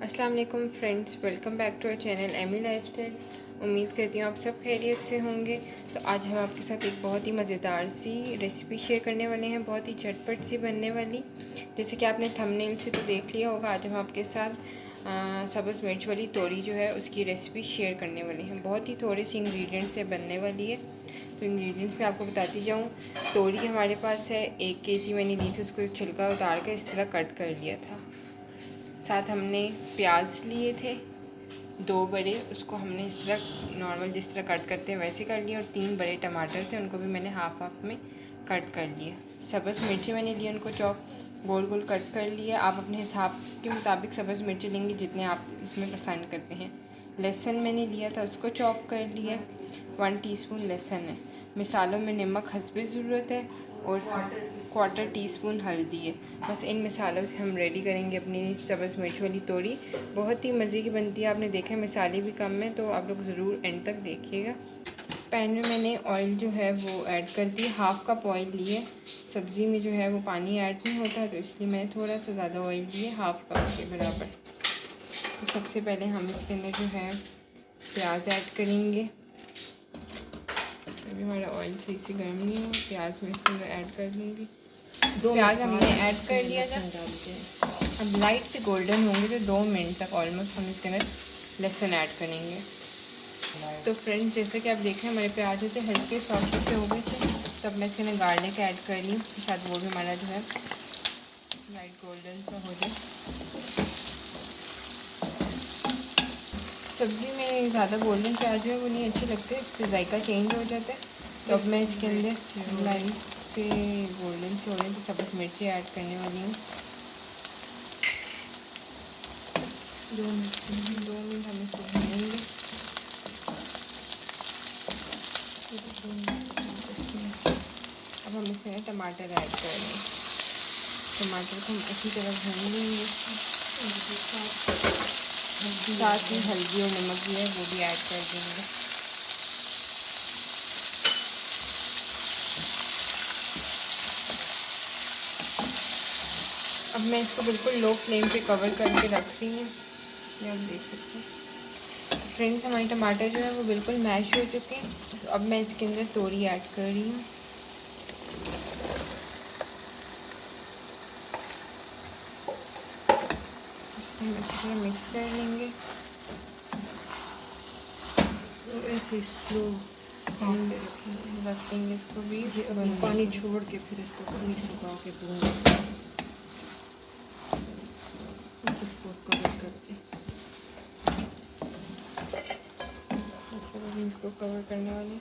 अस्सलाम वालेकुम friends, welcome back to our channel Amy lifestyle. उम्मीद करती हूँ आप सब खैरियत से होंगे। तो आज हम आपके साथ एक बहुत ही मज़ेदार सी रेसिपी शेयर करने वाले हैं, बहुत ही झटपट सी बनने वाली। जैसे कि आपने थंबनेल से तो देख लिया होगा, आज हम आपके साथ सब्ज़ मिर्च वाली तोरी जो है उसकी रेसिपी शेयर करने वाले हैं। बहुत ही थोड़े से इंग्रेडिएंट से बनने वाली है। तो इंग्रेडिएंट्स मैं आपको बताती जाऊँ। तोरी हमारे पास है 1 kg मैंने ली थी, उसको छिलका उतार कर इस तरह कट कर लिया था। साथ हमने प्याज लिए थे 2 बड़े, उसको हमने इस तरह नॉर्मल जिस तरह कट करते हैं वैसे कर लिया। और 3 बड़े टमाटर थे, उनको भी मैंने हाफ हाफ में कट कर लिया। सब्ज़ मिर्ची मैंने लिए, उनको चॉप गोल गोल कट कर लिया। आप अपने हिसाब के मुताबिक सब्ज़ मिर्ची लेंगे जितने आप इसमें पसंद करते हैं। लहसुन मैंने लिया था, उसको चॉप कर लिया। 1 टीस्पून लहसुन है। मिसालों में नमक हस्बे ज़रूरत है और 1/4 टीस्पून हल्दी है। बस इन मिसालों से हम रेडी करेंगे अपनी सब्ज़ मिर्च वाली तोरी। बहुत ही मज़े की बनती है। आपने देखा मिसाले भी कम है, तो आप लोग ज़रूर एंड तक देखिएगा। पैन में मैंने ऑयल जो है वो ऐड कर दी, हाफ़ कप ऑयल लिए। सब्ज़ी में जो है वो पानी ऐड नहीं होता, तो इसलिए मैंने थोड़ा सा ज़्यादा ऑयल लिए, हाफ़ कप के बराबर। तो सबसे पहले हम इसके अंदर जो है प्याज ऐड करेंगे। अभी हमारा ऑयल सही से गर्म नहीं है, प्याज में इसके अंदर ऐड कर दूँगी। प्याज हमने ऐड कर लिया था। अब लाइट से गोल्डन होंगे तो 2 मिनट तक ऑलमोस्ट हम इसके अंदर लहसुन ऐड करेंगे। तो फ्रेंड्स, जैसे कि आप देखें हमारे प्याज थे हल्के सॉफ्ट से हो गए थे, तो अब मैं इसके अंदर गार्लिक ऐड कर ली, शायद वो भी हमारा जो है लाइट गोल्डन सा हो जाए। सब्ज़ी में ज़्यादा गोल्डन प्याज जो है वो नहीं अच्छे लगते, इससे जायका चेंज हो जाता है। तो अब मैं इसके अंदर लाइट से गोल्डन से हो रहे तो सब्ज़ मिर्ची ऐड करने वाली हूँ। 2 मिनट हम इसको भूनेंगे। अब हम इसमें टमाटर ऐड करेंगे। टमाटर को हम अच्छी तरह भून लेंगे। साथ ही हल्दी और नमक भी है वो भी ऐड कर देंगे। अब मैं इसको बिल्कुल लो फ्लेम पे कवर करके रख रही हूँ, ये आप देख सकते हैं। फ्रेंड्स, हमारे टमाटर जो है वो बिल्कुल मैश हो चुके हैं। तो अब मैं इसके अंदर तोरी ऐड कर रही हूँ। इसको हम अच्छी तरह मिक्स कर लेंगे। ऐसे स्लो रख देंगे इसको भी पानी छोड़ के फिर इसको पानी सुखा के भून इसको कवर करके इसको कवर करने वाले।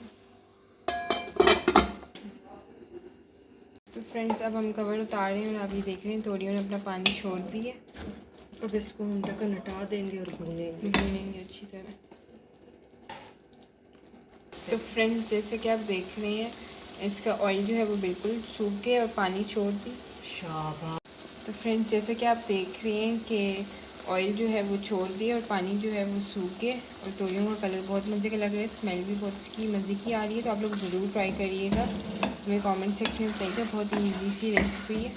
तो फ्रेंड्स, अब हम कवर उतार रहे हैं और आप ये देख रहे हैं तोरियों ने अपना पानी छोड़ दिया। अब इसको हम ढक्कन हटा देंगे और भूनेंगे अच्छी तरह। तो फ्रेंड्स, जैसे कि आप देख रहे हैं इसका ऑयल जो है वो बिल्कुल सूख गया और पानी छोड़ दी। तो फ्रेंड्स, जैसे कि आप देख रहे हैं कि ऑयल जो है वो छोड़ दिया और पानी जो है वो सूख गया और तोरियों का कलर बहुत मज़े का लग रहा है, स्मेल भी बहुत इसकी मज़े की आ रही है। तो आप लोग ज़रूर ट्राई करिएगा। हमें कमेंट सेक्शन में बताइएगा, बहुत ही ईजी सी रेसिपी है।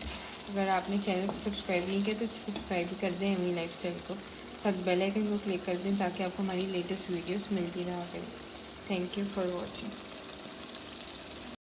अगर आपने चैनल को सब्सक्राइब नहीं किया तो सब्सक्राइब भी कर दें एमी लाइफस्टाइल को, साथ बेल आइकन को क्लिक कर दें ताकि आपको हमारी लेटेस्ट वीडियोस मिलती रहा करें। Thank you for watching.